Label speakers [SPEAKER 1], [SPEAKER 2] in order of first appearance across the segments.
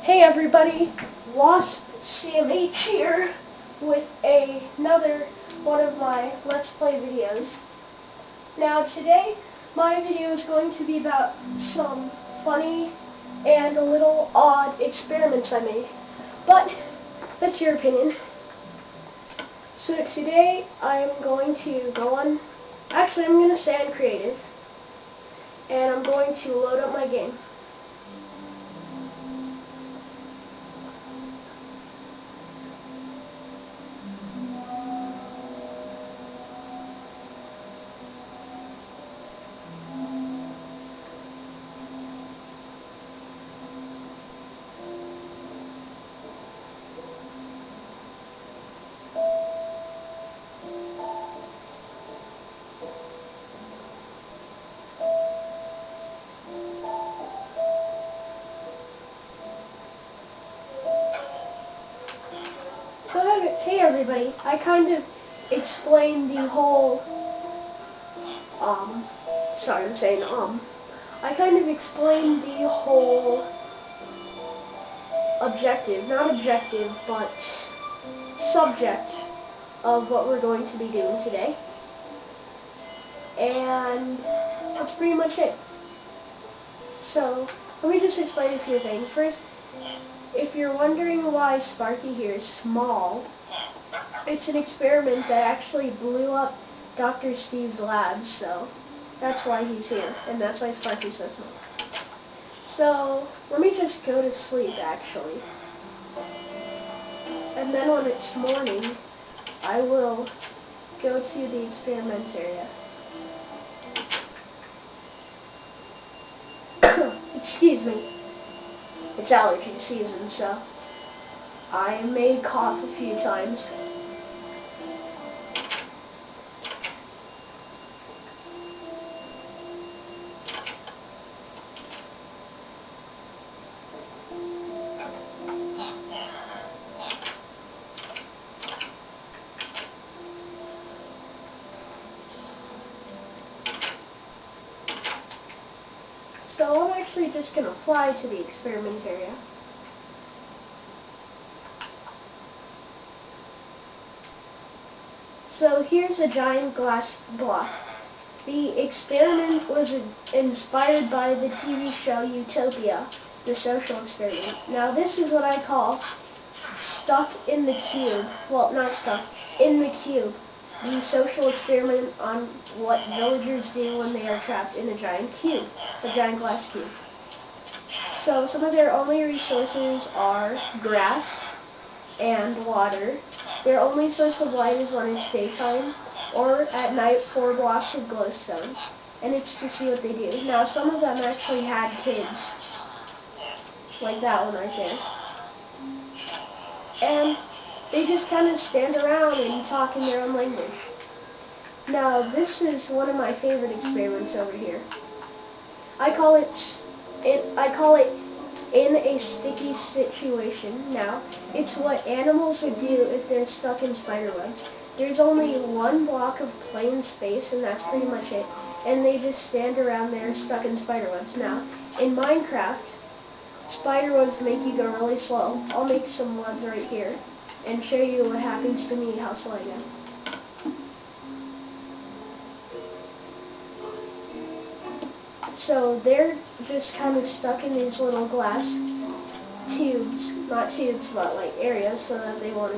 [SPEAKER 1] Hey everybody, WASP CMH here with another one of my Let's Play videos. Now today, my video is going to be about some funny and a little odd experiments I made. But, that's your opinion. So today, I'm going to go on, actually I'm going to say I'm creative, and I'm going to load up my game. So, hey everybody, I kind of explained the whole, sorry I'm saying I kind of explained the whole objective, not objective, but subject of what we're going to be doing today. And that's pretty much it. So, let me just explain a few things. First, if you're wondering why Sparky here is small, it's an experiment that actually blew up Dr. Steve's lab, so that's why he's here, and that's why Sparky's so small. So, let me just go to sleep, actually. And then when it's morning, I will go to the experiment area. Excuse me. It's allergy season, so I may cough a few times. So I'm actually just going to fly to the experiment area. So here's a giant glass block. The experiment was inspired by the TV show Utopia, the social experiment. Now this is what I call stuck in the cube. Well, not stuck, in the cube. The social experiment on what villagers do when they are trapped in a giant cube, a giant glass cube. So some of their only resources are grass and water. Their only source of light is when it's daytime, or at night 4 blocks of glowstone. And it's to see what they do. Now some of them actually had kids, like that one right there. And they just kind of stand around and talk in their own language. Now, this is one of my favorite experiments over here. I call it in a sticky situation. Now, it's what animals would do if they're stuck in spider webs. There's only 1 block of plain space, and that's pretty much it. And they just stand around there stuck in spider webs. Now, in Minecraft, spider webs make you go really slow. I'll make some webs right here and show you what happens to me, how slow I go. So they're just kind of stuck in these little glass tubes, not tubes, but like areas so that they won't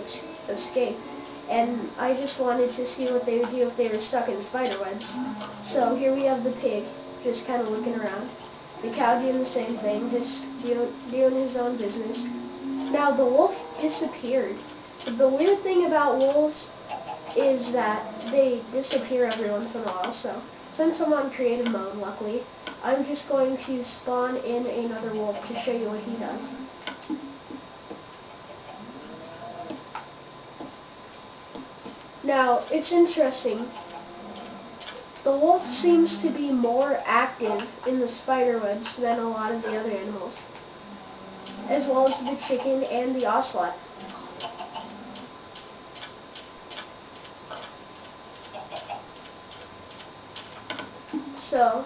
[SPEAKER 1] escape. And I just wanted to see what they would do if they were stuck in spider webs. So here we have the pig, just kind of looking around. The cow doing the same thing, just doing his own business. Now the wolf disappeared. The weird thing about wolves is that they disappear every once in a while, so since I'm on creative mode, luckily, I'm just going to spawn in another wolf to show you what he does. Now, it's interesting. The wolf seems to be more active in the spider webs than a lot of the other animals, as well as the chicken and the ocelot. So,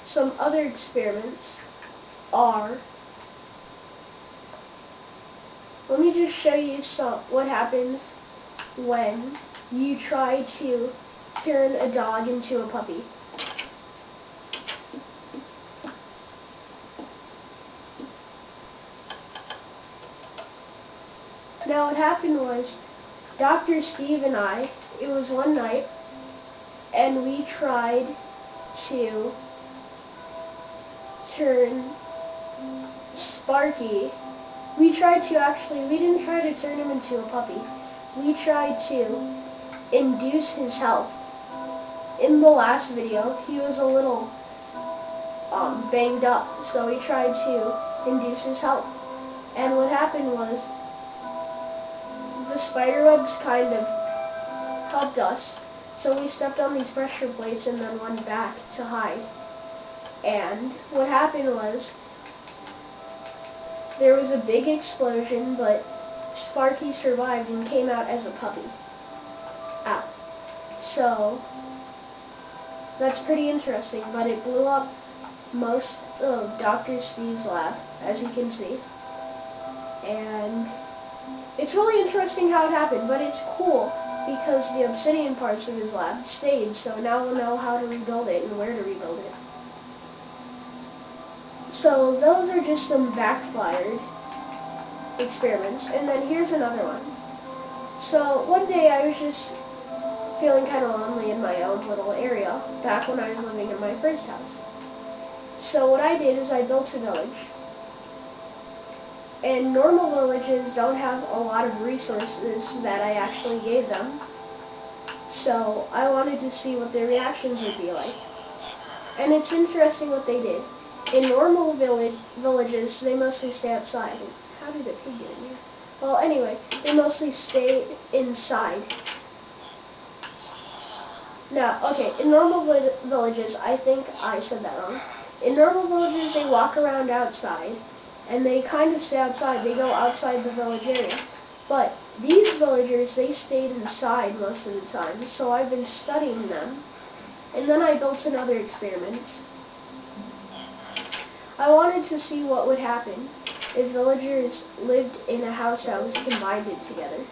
[SPEAKER 1] some other experiments are let me just show you what happens when you try to turn a dog into a puppy. Now what happened was, Dr. Steve and I, it was one night, and we tried to turn Sparky. We didn't try to turn him into a puppy. We tried to induce his health. In the last video, he was a little banged up, so we tried to induce his health. And what happened was, the spider webs kind of helped us, so we stepped on these pressure plates and then went back to hide. And what happened was, there was a big explosion, but Sparky survived and came out as a puppy. So that's pretty interesting, but it blew up most of Dr. Steve's lab, as you can see. And it's really interesting how it happened, but it's cool because the obsidian parts of his lab stayed, so now we'll know how to rebuild it and where to rebuild it. So those are just some backfired experiments, and then here's another one. So one day I was just feeling kind of lonely in my own little area, back when I was living in my first house. So what I did is I built a village. And normal villages don't have a lot of resources that I actually gave them. So I wanted to see what their reactions would be like. And it's interesting what they did. In normal villages, they mostly stay outside. And how did the pig get in here? Well, anyway, they mostly stay inside. Now, okay, in normal villages, I think I said that wrong. In normal villages, they walk around outside. And they kind of stay outside. They go outside the village area. But these villagers, they stayed inside most of the time. So I've been studying them. And then I built another experiment. I wanted to see what would happen if villagers lived in a house that was combined together.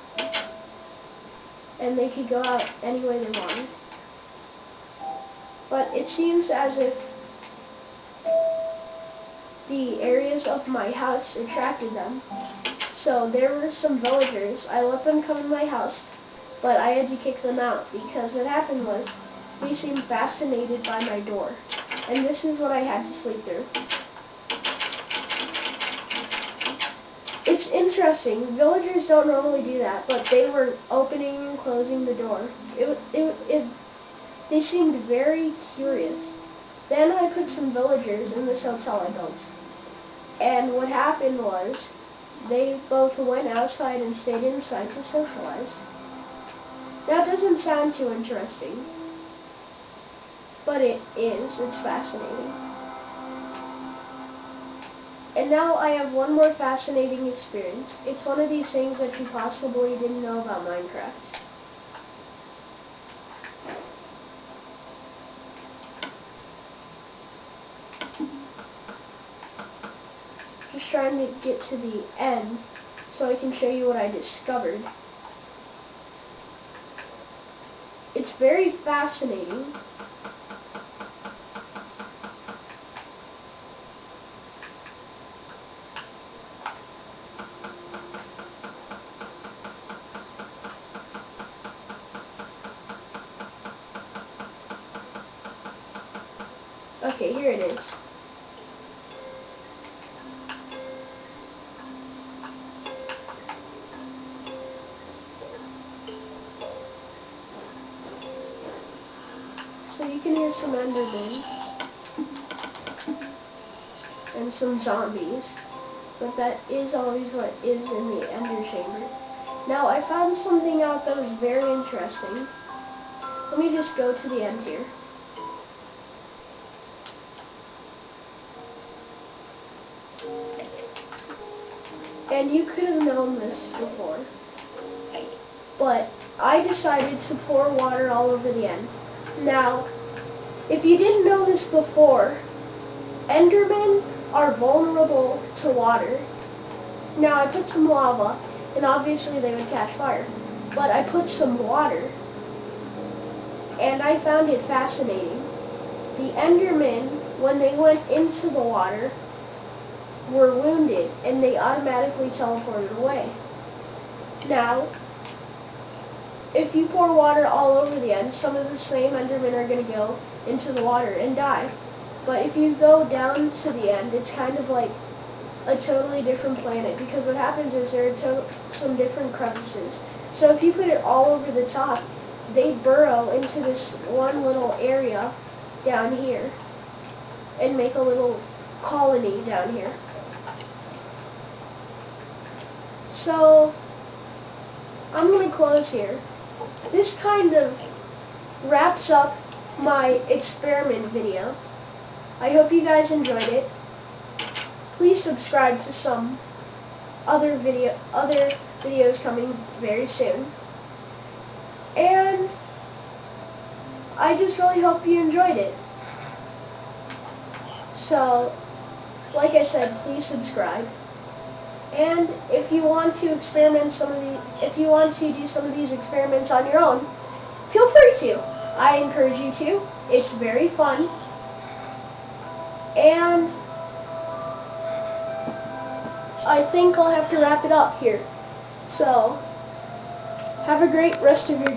[SPEAKER 1] And they could go out any way they wanted. But it seems as if the areas of my house attracted them. So there were some villagers. I let them come in my house, but I had to kick them out because what happened was they seemed fascinated by my door. And this is what I had to sleep through. It's interesting. Villagers don't normally do that, but they were opening and closing the door. They seemed very curious. Then I put some villagers in this hotel I built. And what happened was, they both went outside and stayed inside to socialize. That doesn't sound too interesting, but it is. It's fascinating. And now I have one more fascinating experience. It's one of these things that you possibly didn't know about Minecraft. Just trying to get to the end so I can show you what I discovered. It's very fascinating. Okay, here it is. So you can hear some endermen and some zombies, but that is always what is in the ender chamber. Now I found something out that was very interesting. Let me just go to the end here. And you could have known this before, but I decided to pour water all over the end. Now, if you didn't know this before, Endermen are vulnerable to water. Now, I put some lava, and obviously they would catch fire. But I put some water, and I found it fascinating. The Endermen, when they went into the water, were wounded, and they automatically teleported away. Now, if you pour water all over the end, some of the same Endermen are going to go into the water and die. But if you go down to the end, it's kind of like a totally different planet, because what happens is there are some different crevices. So if you put it all over the top, they burrow into this one little area down here and make a little colony down here. So I'm going to close here. This kind of wraps up my experiment video. I hope you guys enjoyed it. Please subscribe to some other videos coming very soon. And I just really hope you enjoyed it. So, like I said, please subscribe. And if you want to experiment if you want to do some of these experiments on your own, feel free to. I encourage you to. It's very fun. And I think I'll have to wrap it up here. So, have a great rest of your day.